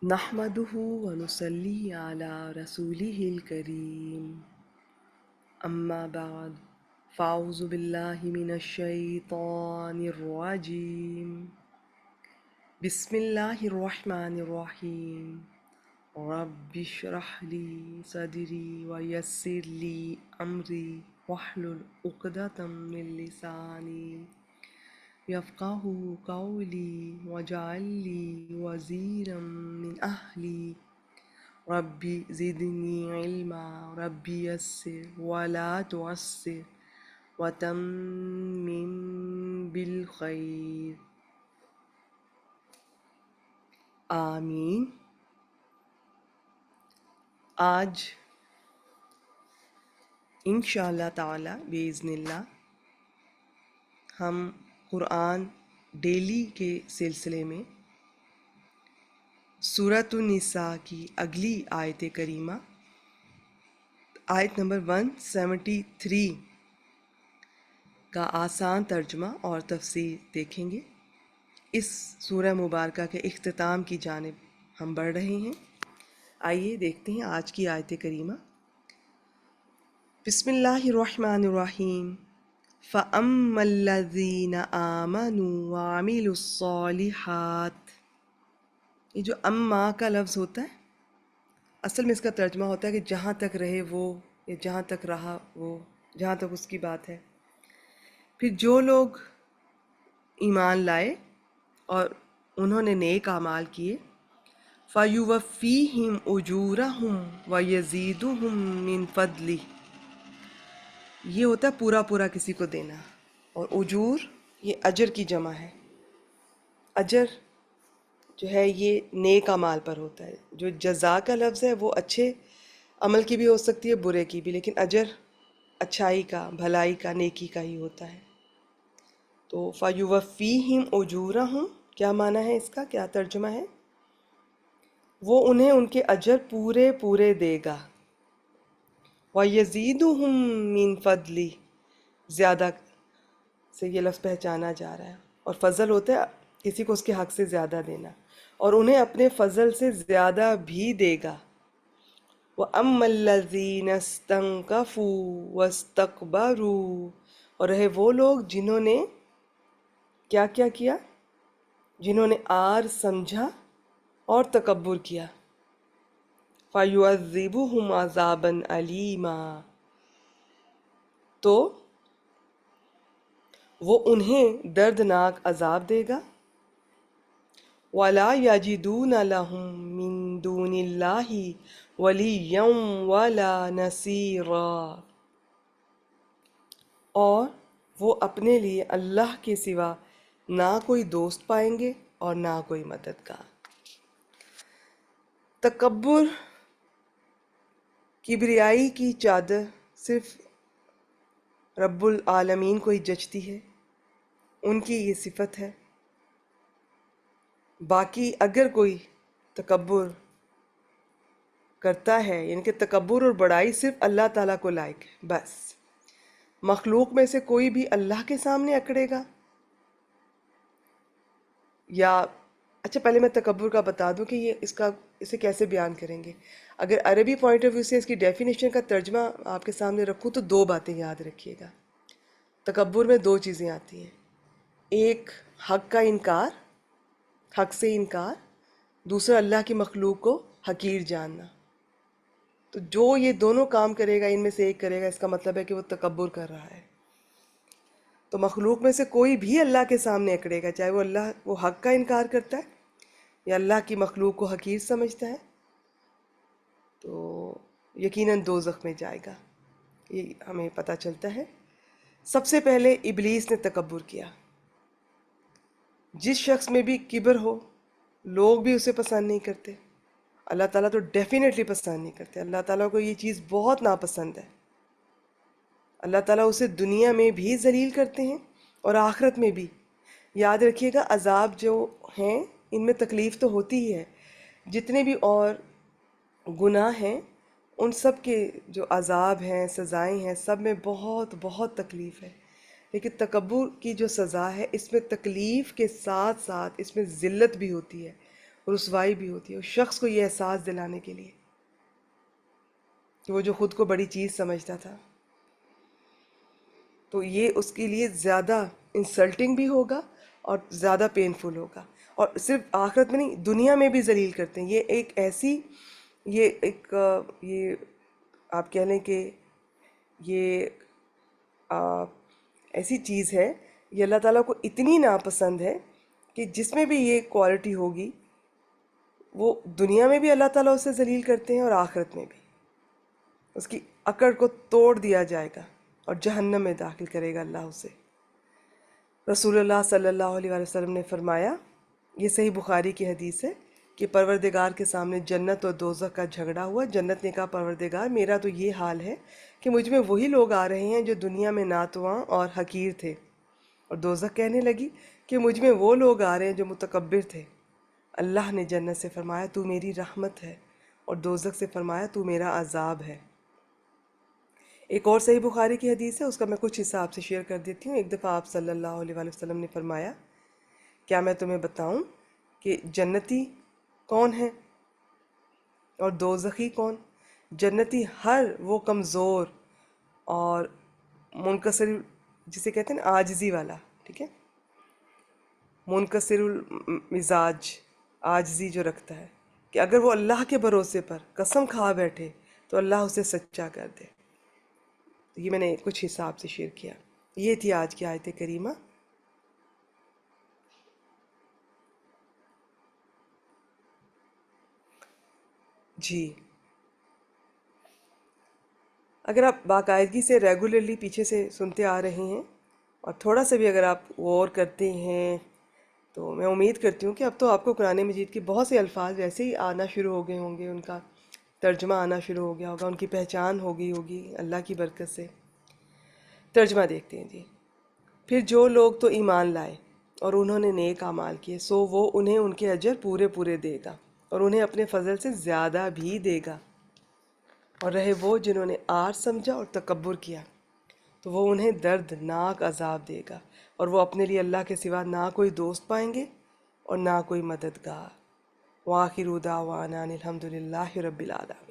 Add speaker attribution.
Speaker 1: نحمده ونصلي على رسوله الكريم أما بعد فأعوذ بالله من الشيطان الرجيم بسم الله الرحمن الرحيم رب اشرح لي صدري ويسر لي أمري واحلل عقدة من لساني يفقه قولي واجعل لي وزيرا من أهلي ربي زدني علما ربي يسر ولا تعسر وتمم بالخير آمین۔ آج انشاءاللہ تعالی بإذن اللہ ہم قرآن ڈیلی کے سلسلے میں سورۃ النساء کی اگلی آیت کریمہ آیت نمبر 173 کا آسان ترجمہ اور تفسیر دیکھیں گے۔ اس سورہ مبارکہ کے اختتام کی جانب ہم بڑھ رہے ہیں۔ آئیے دیکھتے ہیں آج کی آیت کریمہ۔ بسم اللہ الرحمن الرحیم۔ فَأَمَّا الَّذِينَ آمَنُوا وَعَمِلُوا الصَّالِحَاتِ، یہ جو اما کا لفظ ہوتا ہے اصل میں اس کا ترجمہ ہوتا ہے کہ جہاں تک رہے وہ، یا جہاں تک رہا وہ، جہاں تک اس کی بات ہے۔ پھر جو لوگ ایمان لائے اور انہوں نے نیک اعمال کیے، فَيُوَفِّيهِمْ أُجُورَهُمْ وَيَزِيدُهُمْ مِنْ فَضْلِهِ، یہ ہوتا ہے پورا پورا کسی کو دینا، اور اجور یہ اجر کی جمع ہے۔ اجر جو ہے یہ نیک اعمال پر ہوتا ہے۔ جو جزا کا لفظ ہے وہ اچھے عمل کی بھی ہو سکتی ہے، برے کی بھی، لیکن اجر اچھائی کا، بھلائی کا، نیکی کا ہی ہوتا ہے۔ تو فَيُوَفِّيهِمْ أُجُورَهُمْ کیا معنی ہے اس کا، کیا ترجمہ ہے؟ وہ انہیں ان کے اجر پورے پورے دے گا۔ وَيَزِيدُهُمْ مِنْ فَضْلِهِ، زیادہ سے یہ لفظ پہچانا جا رہا ہے، اور فضل ہوتا ہے کسی کو اس کے حق سے زیادہ دینا، اور انہیں اپنے فضل سے زیادہ بھی دے گا۔ وَأَمَّا الَّذِينَ اسْتَنكَفُوا وَاسْتَكْبَرُوا، اور رہے وہ لوگ جنہوں نے کیا کیا کیا، جنہوں نے آر سمجھا اور تکبر کیا۔ فَيُعَذِّبُهُمْ عَذَابًا أَلِيمًا، تو وہ انہیں دردناک عذاب دے گا۔ وَلَا يَجِدُونَ لَهُم مِّن دُونِ اللَّهِ وَلِيًّا وَلَا نَصِيرًا، اور وہ اپنے لیے اللہ کے سوا نہ کوئی دوست پائیں گے اور نہ کوئی مددگار۔ تکبر، کبریائی کی چادر صرف رب العالمین کو ہی جچتی ہے، ان کی یہ صفت ہے۔ باقی اگر کوئی تکبر کرتا ہے، یعنی کہ تکبر اور بڑائی صرف اللہ تعالیٰ کو لائق ہے بس۔ مخلوق میں سے کوئی بھی اللہ کے سامنے اکڑے گا، یا اچھا پہلے میں تکبر کا بتا دوں کہ یہ اسے کیسے بیان کریں گے۔ اگر عربی پوائنٹ آف ویو سے اس کی ڈیفینیشن کا ترجمہ آپ کے سامنے رکھوں تو دو باتیں یاد رکھیے گا۔ تکبر میں دو چیزیں آتی ہیں، ایک حق کا انکار، حق سے انکار، دوسرا اللہ کی مخلوق کو حقیر جاننا۔ تو جو یہ دونوں کام کرے گا، ان میں سے ایک کرے گا، اس کا مطلب ہے کہ وہ تکبر کر رہا ہے۔ تو مخلوق میں سے کوئی بھی اللہ کے سامنے اکڑے گا، چاہے وہ حق کا انکار کرتا ہے یا اللہ کی مخلوق کو حقیر سمجھتا ہے، تو یقیناً دوزخ میں جائے گا، یہ ہمیں پتہ چلتا ہے۔ سب سے پہلے ابلیس نے تکبر کیا۔ جس شخص میں بھی کبر ہو، لوگ بھی اسے پسند نہیں کرتے، اللہ تعالیٰ تو ڈیفینیٹلی پسند نہیں کرتے۔ اللہ تعالیٰ کو یہ چیز بہت ناپسند ہے۔ اللہ تعالیٰ اسے دنیا میں بھی ذلیل کرتے ہیں اور آخرت میں بھی۔ یاد رکھیے گا عذاب جو ہیں ان میں تکلیف تو ہوتی ہی ہے، جتنے بھی اور گناہ ہیں ان سب کے جو عذاب ہیں، سزائیں ہیں، سب میں بہت بہت تکلیف ہے، لیکن تکبر کی جو سزا ہے اس میں تکلیف کے ساتھ ساتھ اس میں ذلت بھی ہوتی ہے، رسوائی بھی ہوتی ہے اس شخص کو یہ احساس دلانے کے لیے کہ وہ جو خود کو بڑی چیز سمجھتا تھا، تو یہ اس کے لیے زیادہ انسلٹنگ بھی ہوگا اور زیادہ پینفل ہوگا، اور صرف آخرت میں نہیں دنیا میں بھی ذلیل کرتے ہیں۔ یہ ایک ایسی، یہ ایک یہ آپ کہہ لیں کہ یہ ایسی چیز ہے، یہ اللہ تعالیٰ کو اتنی ناپسند ہے کہ جس میں بھی یہ کوالٹی ہوگی وہ دنیا میں بھی اللہ تعالیٰ اسے ذلیل کرتے ہیں اور آخرت میں بھی اس کی اکڑ کو توڑ دیا جائے گا اور جہنم میں داخل کرے گا اللہ اسے۔ رسول اللہ صلی اللہ علیہ وآلہ وسلم نے فرمایا، یہ صحیح بخاری کی حدیث ہے، کہ پروردگار کے سامنے جنت اور دوزخ کا جھگڑا ہوا۔ جنت نے کہا پروردگار میرا تو یہ حال ہے کہ مجھ میں وہی لوگ آ رہے ہیں جو دنیا میں ناتواں اور حقیر تھے، اور دوزخ کہنے لگی کہ مجھ میں وہ لوگ آ رہے ہیں جو متکبر تھے۔ اللہ نے جنت سے فرمایا تو میری رحمت ہے، اور دوزخ سے فرمایا تو میرا عذاب ہے۔ ایک اور صحیح بخاری کی حدیث ہے، اس کا میں کچھ حصہ آپ سے شیئر کر دیتی ہوں۔ ایک دفعہ آپ صلی اللہ علیہ وآلہ وسلم نے فرمایا، کیا میں تمہیں بتاؤں کہ جنتی کون ہے اور دوزخی کون؟ جنتی ہر وہ کمزور اور منکسر، جسے کہتے ہیں نا عاجزی والا، ٹھیک ہے، منکسر المزاج، عاجزی جو رکھتا ہے، کہ اگر وہ اللہ کے بھروسے پر قسم کھا بیٹھے تو اللہ اسے سچا کر دے۔ یہ میں نے کچھ حصہ آپ سے شیئر کیا۔ یہ تھی آج کی آیت کریمہ۔ جی، اگر آپ باقاعدگی سے ریگولرلی پیچھے سے سنتے آ رہے ہیں اور تھوڑا سا بھی اگر آپ غور کرتے ہیں تو میں امید کرتی ہوں کہ اب تو آپ کو قرآن مجید کے بہت سے الفاظ ویسے ہی آنا شروع ہو گئے ہوں گے، ان کا ترجمہ آنا شروع ہو گیا ہوگا، ان کی پہچان ہو گئی ہوگی اللہ کی برکت سے۔ ترجمہ دیکھتے ہیں جی۔ پھر جو لوگ تو ایمان لائے اور انہوں نے نیک اعمال کیے، سو وہ انہیں ان کے اجر پورے پورے دے گا اور انہیں اپنے فضل سے زیادہ بھی دے گا۔ اور رہے وہ جنہوں نے آر سمجھا اور تکبر کیا، تو وہ انہیں دردناک عذاب دے گا، اور وہ اپنے لیے اللہ کے سوا نہ کوئی دوست پائیں گے اور نہ کوئی مددگار۔ وآخر دعوانا ان الحمد للہ رب العالمین۔